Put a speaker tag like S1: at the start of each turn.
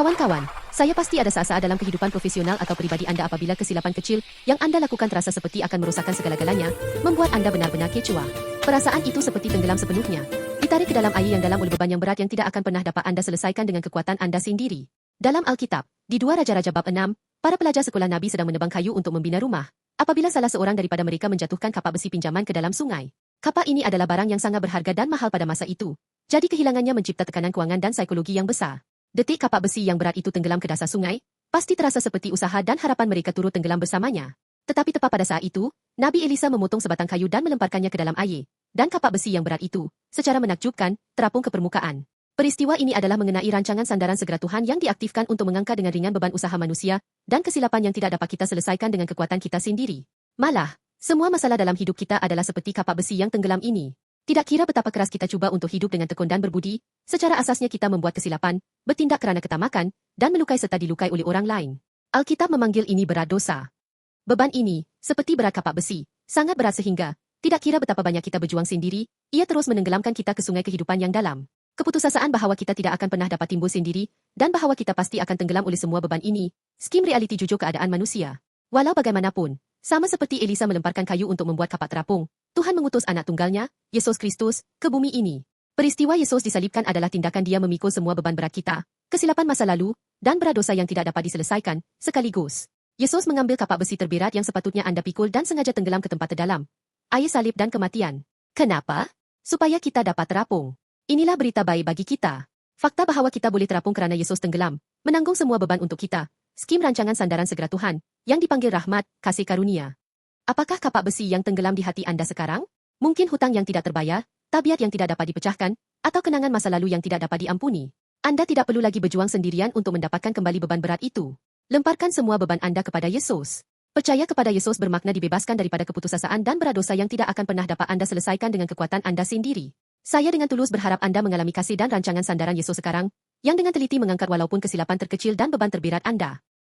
S1: Kawan-kawan, saya pasti ada saat-saat dalam kehidupan profesional atau pribadi Anda apabila kesilapan kecil yang Anda lakukan terasa seperti akan merosakkan segala-galanya, membuat Anda benar-benar kecoa. Perasaan itu seperti tenggelam sepenuhnya, ditarik ke dalam air yang dalam oleh beban yang berat yang tidak akan pernah dapat Anda selesaikan dengan kekuatan Anda sendiri. Dalam Alkitab, di 2 Raja-Raja bab 6, para pelajar sekolah Nabi sedang menebang kayu untuk membina rumah, apabila salah seorang daripada mereka menjatuhkan kapak besi pinjaman ke dalam sungai. Kapak ini adalah barang yang sangat berharga dan mahal pada masa itu, jadi kehilangannya mencipta tekanan keuangan dan psikologi yang besar. Detik kapak besi yang berat itu tenggelam ke dasar sungai, pasti terasa seperti usaha dan harapan mereka turut tenggelam bersamanya. Tetapi tepat pada saat itu, Nabi Elisa memotong sebatang kayu dan melemparkannya ke dalam air, dan kapak besi yang berat itu, secara menakjubkan, terapung ke permukaan. Peristiwa ini adalah mengenai rancangan sandaran segera Tuhan yang diaktifkan untuk mengangkat dengan ringan beban usaha manusia, dan kesilapan yang tidak dapat kita selesaikan dengan kekuatan kita sendiri. Malah, semua masalah dalam hidup kita adalah seperti kapak besi yang tenggelam ini. Tidak kira betapa keras kita cuba untuk hidup dengan tekun dan berbudi, secara asasnya kita membuat kesilapan, bertindak kerana ketamakan, dan melukai serta dilukai oleh orang lain. Alkitab memanggil ini berat dosa. Beban ini, seperti berat kapak besi, sangat berat sehingga, tidak kira betapa banyak kita berjuang sendiri, ia terus menenggelamkan kita ke sungai kehidupan yang dalam. Keputusasaan bahawa kita tidak akan pernah dapat timbul sendiri, dan bahawa kita pasti akan tenggelam oleh semua beban ini, skim realiti jujur keadaan manusia. Walau bagaimanapun, sama seperti Elisa melemparkan kayu untuk membuat kapak terapung, Tuhan mengutus anak tunggalnya, Yesus Kristus, ke bumi ini. Peristiwa Yesus disalibkan adalah tindakan dia memikul semua beban berat kita, kesilapan masa lalu, dan berat dosa yang tidak dapat diselesaikan, sekaligus. Yesus mengambil kapak besi terberat yang sepatutnya Anda pikul dan sengaja tenggelam ke tempat terdalam, air salib dan kematian. Kenapa? Supaya kita dapat terapung. Inilah berita baik bagi kita. Fakta bahawa kita boleh terapung kerana Yesus tenggelam, menanggung semua beban untuk kita. Skim rancangan sandaran segera Tuhan, yang dipanggil rahmat, kasih karunia. Apakah kapak besi yang tenggelam di hati Anda sekarang? Mungkin hutang yang tidak terbayar, tabiat yang tidak dapat dipecahkan, atau kenangan masa lalu yang tidak dapat diampuni. Anda tidak perlu lagi berjuang sendirian untuk mendapatkan kembali beban berat itu. Lemparkan semua beban Anda kepada Yesus. Percaya kepada Yesus bermakna dibebaskan daripada keputusasaan dan berat dosa yang tidak akan pernah dapat Anda selesaikan dengan kekuatan Anda sendiri. Saya dengan tulus berharap Anda mengalami kasih dan rancangan sandaran Yesus sekarang, yang dengan teliti mengangkat walaupun kesilapan terkecil dan beban terberat Anda.